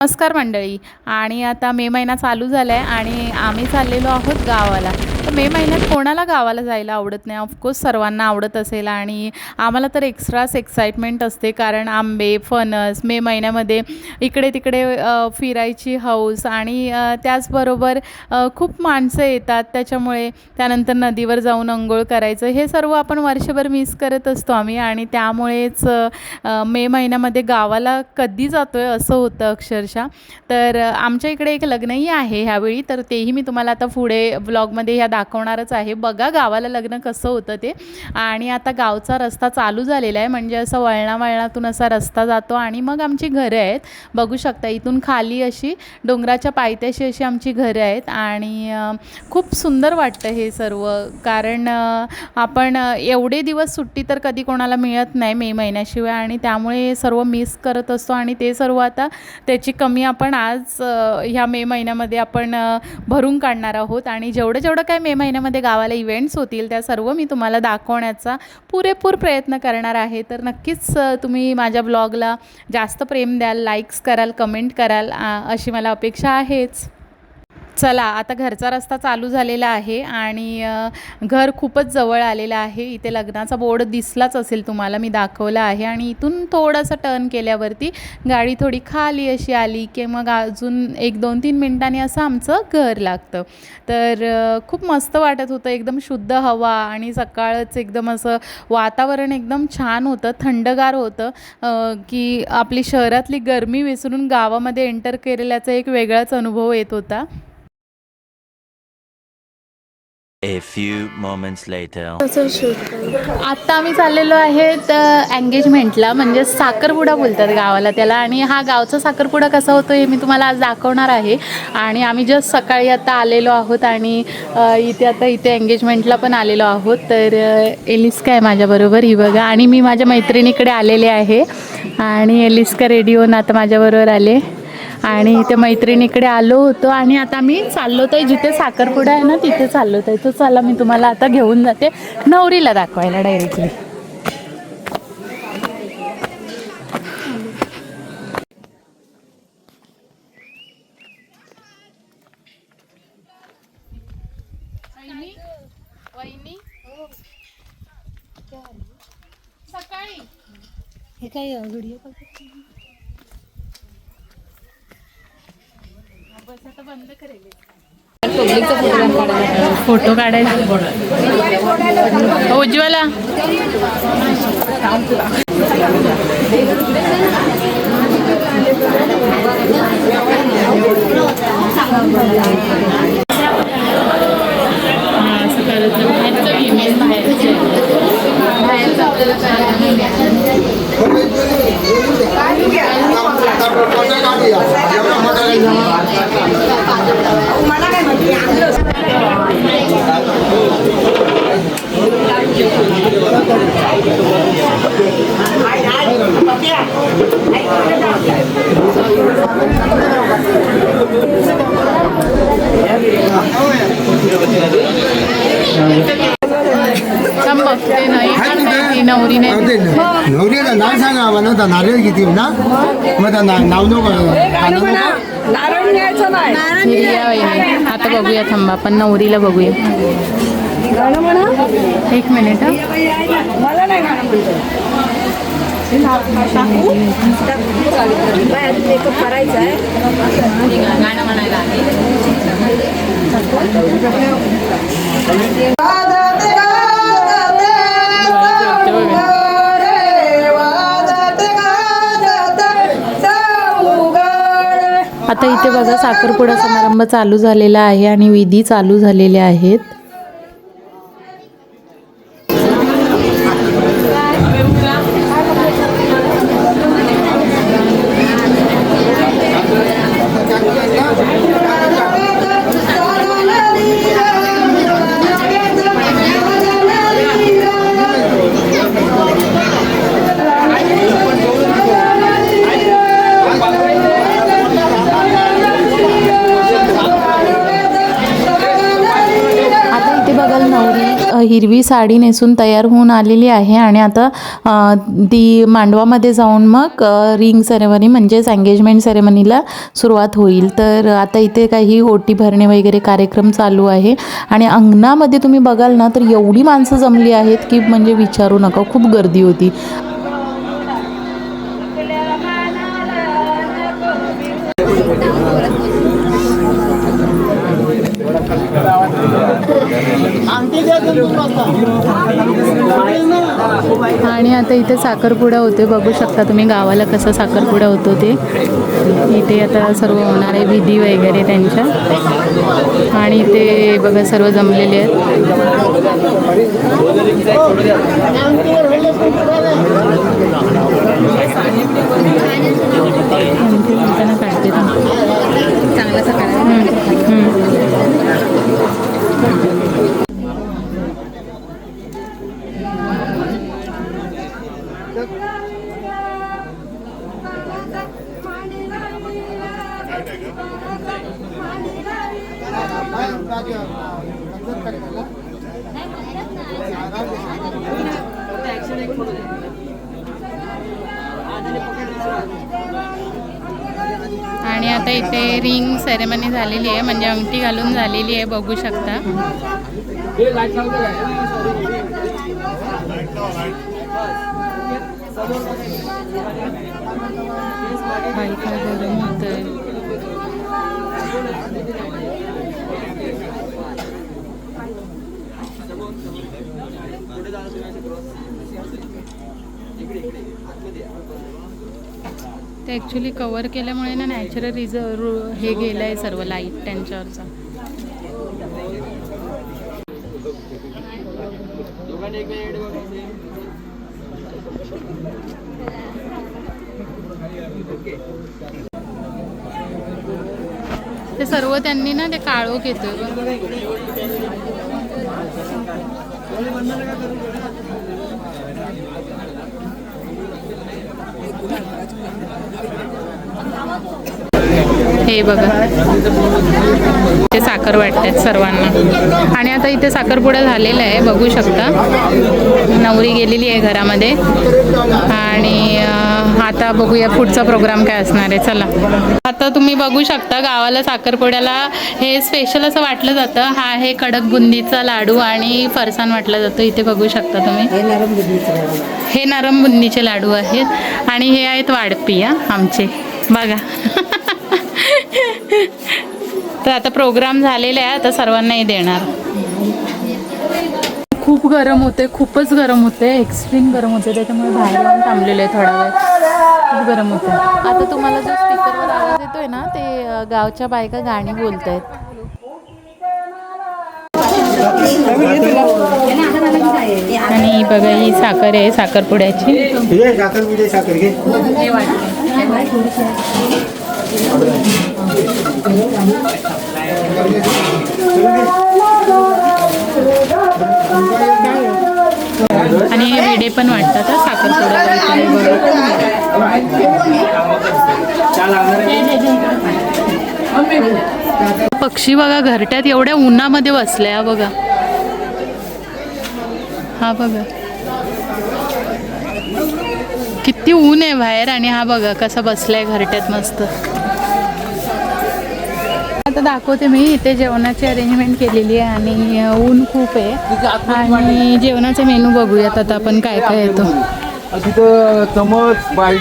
नमस्कार मंडळी. आणि आता मे महिना चालू झाला आहे आणि आम्ही चाललेलो आहोत गावाला. तर मे महिन्यात कोणाला गावाला जायला आवडत नाही? ऑफकोर्स सर्वांना आवडत असेल आणि आम्हाला तर एक्स्ट्राच एक्साइटमेंट असते, कारण आंबे, फणस मे महिन्यामध्ये इकडे तिकडे फिरायची हौस आणि त्याचबरोबर खूप माणसं येतात, त्याच्यामुळे त्यानंतर नदीवर जाऊन अंघोळ करायचं, हे सर्व आपण वर्षभर मिस करत असतो आम्ही. आणि त्यामुळेच मे महिन्यामध्ये गावाला कधी जातो आहे असं होतं अक्षरशः. तर आमच्या इकडे एक लग्नही आहे ह्यावेळी, तर तेही मी तुम्हाला आता पुढे व्लॉगमध्ये ह्या दाखवणारच आहे. बघा गावाला लग्न कसं होतं ते. आणि आता गावचा रस्ता चालू झालेला आहे, म्हणजे असं वळणावळणातून असा रस्ता जातो आणि मग आमची घरं आहेत. बघू शकता इथून खाली अशी डोंगराच्या पायथ्याशी अशी आमची घरं आहेत. आणि खूप सुंदर वाटतं हे सर्व, कारण आपण एवढे दिवस सुट्टी तर कधी कोणाला मिळत नाही मे महिन्याशिवाय, आणि त्यामुळे सर्व मिस करत असतो. आणि ते सर्व आता त्याची कमी आपण आज ह्या मे महिन्यामध्ये आपण भरून काढणार आहोत. आणि जेवढं जेवढं काय मे महिन्यामध्ये गावाला इव्हेंट्स होतील त्या सर्व मी तुम्हाला दाखवण्याचा पुरेपूर प्रयत्न करणार आहे. तर नक्कीच तुम्ही माझ्या ब्लॉगला जास्त प्रेम द्याल, लाईक्स कराल, कमेंट कराल, अशी मला अपेक्षा आहेच. चला, आता घरचा रस्ता चालू झालेला आहे आणि घर खूपच जवळ आलेलं आहे. इथे लग्नाचा बोर्ड दिसलाच असेल तुम्हाला, मी दाखवला आहे. आणि इथून थोडंसं टर्न केल्यावरती गाडी थोडी खाली अशी आली की मग अजून 1-2-3 मिनिटांनी असं आमचं घर लागतं. तर खूप मस्त वाटत होतं, एकदम शुद्ध हवा आणि सकाळच एकदम असं वातावरण एकदम छान होतं, थंडगार होतं, की आपली शहरातली गरमी विसरून गावामध्ये एंटर केलेल्याचा एक वेगळाच अनुभव येत होता. A few moments later. आता आम्ही चाललेलो आहेत एंगेजमेंटला, म्हणजे साखरपुडा बोलतात गावाला त्याला. आणि हा गावचा साखरपुडा कसा होतो हे मी तुम्हाला आज दाखवणार आहे. आणि आम्ही जस्ट सकाळी आता आलेलो आहोत आणि इथे एंगेजमेंटला पण आलेलो आहोत. तर एलिस्का आहे माझ्याबरोबर, ही बघा. आणि मी माझ्या मैत्रिणीकडे आलेले आहे आणि एलिस्का रेडी होऊन आता माझ्याबरोबर आले. आणि इथे मैत्रिणीकडे आलो होतो आणि आता मी चाललो आहे जिथे साखरपुडा आहे ना तिथे चाललो आहे. तर चला, मी तुम्हाला आता घेऊन जाते नवरीला दाखवायला डायरेक्टली. सकाळी हे काय व्हिडिओ बंद करेल फोटो काढायला. उज्ज्वला नवरीने नवरीला नाव सांगा आम्हाला. तर नारळ किती ना मग नाव नको नारळ न्यायचं नाही. आता बघूया, थांबा आपण नवरीला बघूया. गाणं म्हणा. एक मिनिट. मला नाही गाणं म्हणतो. मेकअप करायचा आहे. गाणं म्हणायला आता इथे बघा साखरपुडा समारंभ चालू झालेला आहे आणि विधी चालू झालेले आहेत. हिरवी साडी नेसून तयार होऊन आलेली आहे आणि आता ती मांडवामध्ये जाऊन मग रिंग सेरेमनी म्हणजेच एंगेजमेंट सेरेमनीला सुरुवात होईल. तर आता इथे काही ओटी भरणे वगैरे कार्यक्रम चालू आहे आणि अंगणामध्ये तुम्ही बघाल ना तर एवढी माणसं जमली आहेत की म्हणजे विचारू नका, खूप गर्दी होती. आणि आता इथे साखरपुडा होते, बघू शकता तुम्ही गावाला कसा साखरपुडा होतो ते. इथे आता सर्व होणार आहे विधी वगैरे त्यांच्या. आणि इथे बघा सर्व जमलेले आहेत. काढते चांगला सकाळ. आणि आता इथे रिंग सेरेमनी झालेली आहे, म्हणजे अंगठी घालून झालेली आहे, बघू शकता. काय काय गरम होतंय. ते ॲक्च्युली कवर केल्यामुळे ना नॅचरल हे गेलं आहे सर्व लाईट त्यांच्यावरचा. ते सर्व त्यांनी ना ते काळोख येतो. हे बघा ते साखर वाटतात सर्वांना. आणि आता इथे साखरपुडा झालेला आहे, बघू शकता. नवरी गेलेली आहे घरामध्ये. आणि आता बघूया पुढचा प्रोग्राम काय असणार आहे. चला आता तुम्ही बघू शकता गावाला साखरपुड्याला हे स्पेशल असं वाटलं जातं. हा आहे कडक बुंदीचा लाडू आणि फरसाण वाटलं जातं. इथे बघू शकता तुम्ही, हे नरम बुंदीचे लाडू आहेत. आणि हे आहेत वाढपी आमचे बघा. तर आता प्रोग्राम झालेला आहे, आता सर्वांनाही देणार. खूप गरम होते, खूपच गरम होते, एक्स्ट्रीम गरम होते, त्याच्यामुळे बाहेर जाऊन थांबलेले आहे थोडा वेळ. खूप गरम होते. आता तुम्हाला जो स्पीकरवर आवाज येतोय ना ते गावच्या बायका गाणी बोलत आहेत. आणि बघा ही साखर आहे साखरपुड्याची. आणि हे विडे पण वाटतात साखरपुड्याला. पक्षी बघा घरट्यात एवढ्या उन्हामध्ये बसल्या बघा. हा बघा किती ऊन आहे बाहेर. आणि हा बघा कसा बसलाय घरट्यात मस्त. आता दाखवते मी. इथे जेवणाची अरेंजमेंट केलेली आहे आणि ऊन खूप आहे. आणि जेवणाचा मेनू बघूयात आता आपण काय काय येतो.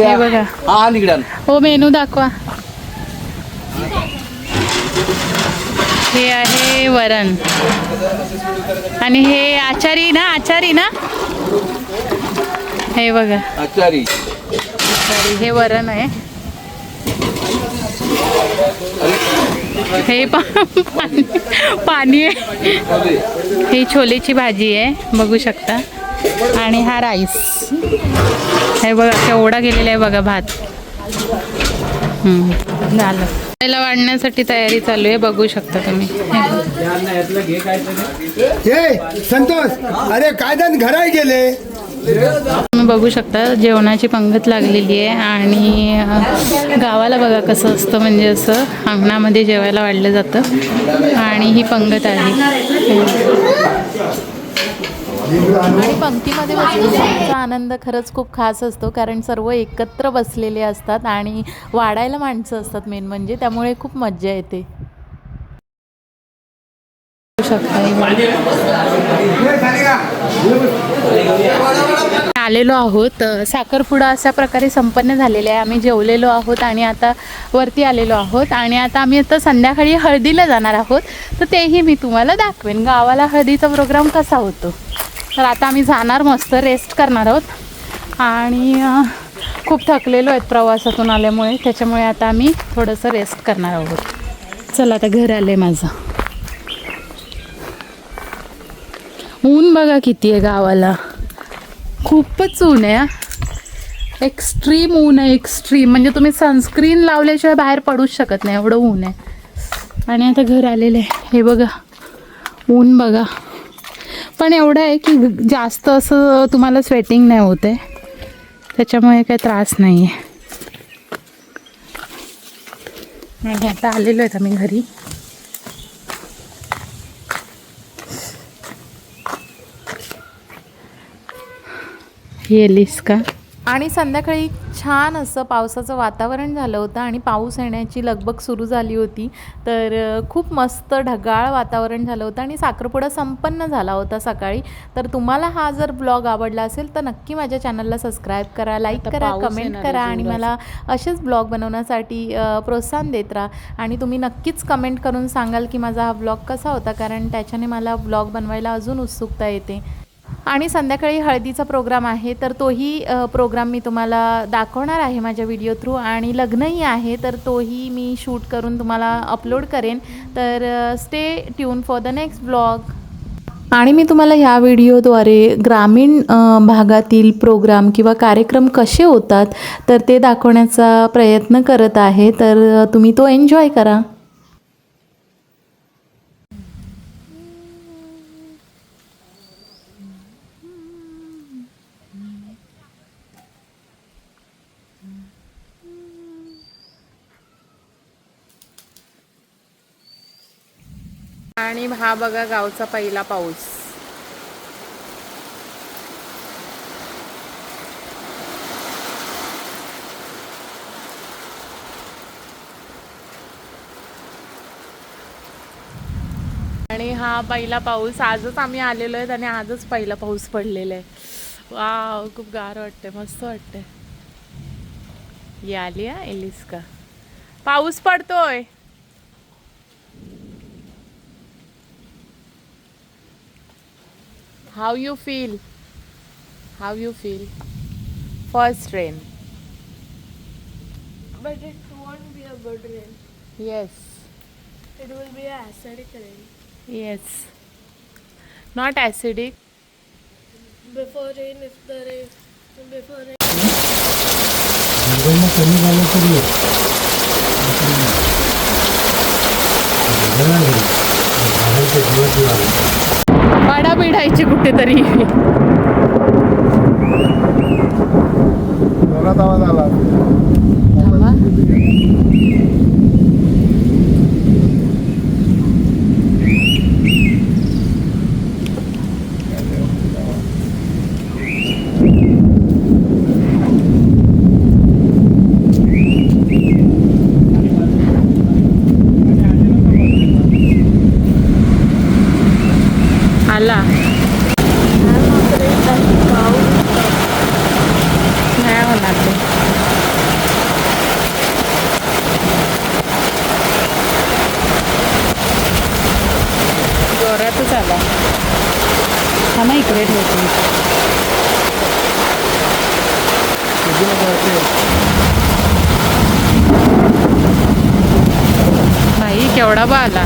हे बघा हो मेनू दाखवा. हे आहे वरण. आणि हे आचारी ना हे बघा आचारी. हे वरण आहे. हे पाणी आहे. ही छोलेची भाजी आहे बघू शकता. आणि हा राईस. हे बघा केवढा गेलेला आहे बघा भात. झालं. त्याला वाढण्यासाठी तयारी चालू आहे बघू शकता तुम्ही. संतोष अरे कायद्यात घराय गेले. तुम्ही बघू शकता जेवणाची पंगत लागलेली आहे. आणि गावाला बघा कसं असतं, म्हणजे असं अंगणामध्ये जेवायला वाढलं जातं. आणि ही पंगत आहे. आणि पंक्तीमध्ये बसण्याचा आनंद खरंच खूप खास असतो, कारण सर्व एकत्र बसलेले असतात आणि वाढायला माणसं असतात मेन म्हणजे, त्यामुळे खूप मज्जा येते. आलेलो आहोत, साखरपुडा अशा प्रकारे संपन्न झालेला आहे. आम्ही जेवलेलो आहोत आणि आता वरती आलेलो आहोत आणि आता आम्ही आता संध्याकाळी हळदीला जाणार आहोत, तर तेही मी तुम्हाला दाखवेन गावाला हळदीचा प्रोग्राम कसा होतो. तर आता आम्ही जाणार, मस्त रेस्ट करणार आहोत आणि खूप थकलेलो आहेत प्रवासातून आल्यामुळे, त्याच्यामुळे आता आम्ही थोडंसं रेस्ट करणार आहोत. चला आता घर आलं आहे माझं. ऊन बघा किती आहे गावाला, खूपच ऊन आहे. एक्स्ट्रीम ऊन आहे, एक्स्ट्रीम म्हणजे तुम्ही सनस्क्रीन लावल्याशिवाय बाहेर पडूच शकत नाही, एवढं ऊन आहे. आणि आता घर आलेलं आहे, हे बघा ऊन बघा. पण एवढं आहे की जास्त असं तुम्हाला स्वेटिंग नाही होत आहे, त्याच्यामुळे काही त्रास नाही आहे. आणि आता आलेलो आहेत आम्ही घरी. येलीस का? आणि संध्याकाळी छान असं पावसाचं वातावरण झालं होतं आणि पाऊस येण्याची लगबग सुरू झाली होती. तर खूप मस्त ढगाळ वातावरण झालं होतं आणि साखरपुडा संपन्न झाला होता सकाळी. तर तुम्हाला हा जर ब्लॉग आवडला असेल तर नक्की माझ्या चॅनलला सबस्क्राईब करा, लाईक करा, कमेंट करा आणि मला असेच ब्लॉग बनवण्यासाठी प्रोत्साहन देत राहा. आणि तुम्ही नक्कीच कमेंट करून सांगाल की माझा हा ब्लॉग कसा होता, कारण त्याच्याने मला ब्लॉग बनवायला अजून उत्सुकता येते. आणि संध्याकाळी हळदीचा प्रोग्राम आहे, तर तोही प्रोग्राम मी तुम्हाला दाखवणार आहे माझ्या व्हिडिओ थ्रू. आणि लग्नही आहे, तर तोही मी शूट करून तुम्हाला अपलोड करेन. तर stay tune for the next blog. आणि मी तुम्हाला ह्या व्हिडिओद्वारे ग्रामीण भागातील प्रोग्राम किंवा कार्यक्रम कसे होतात तर ते दाखवण्याचा प्रयत्न करत आहे. तर तुम्ही तो एन्जॉय करा. आणि हा बघा गावचा पहिला पाऊस. आणि हा पहिला पाऊस आजच आम्ही आलेलो आहेत आणि आजच पहिला पाऊस पडलेला आहे. वाव, खूप गार वाटते, मस्त वाटते. ये आली एलिस का? पाऊस पडतोय. How you feel? How you feel? First rain. But it won't be a good rain. Yes. It will be an acidic rain. Yes. Not acidic. Before rain, if the rain, before rain. कमी झालं तरी वाडा भिडायची कुठेतरी. जोरात आवाज आला. आला नाही होणार ते. जोरातच आला. हा ना इकडे ठेवतो. भाई केवढा बा आला.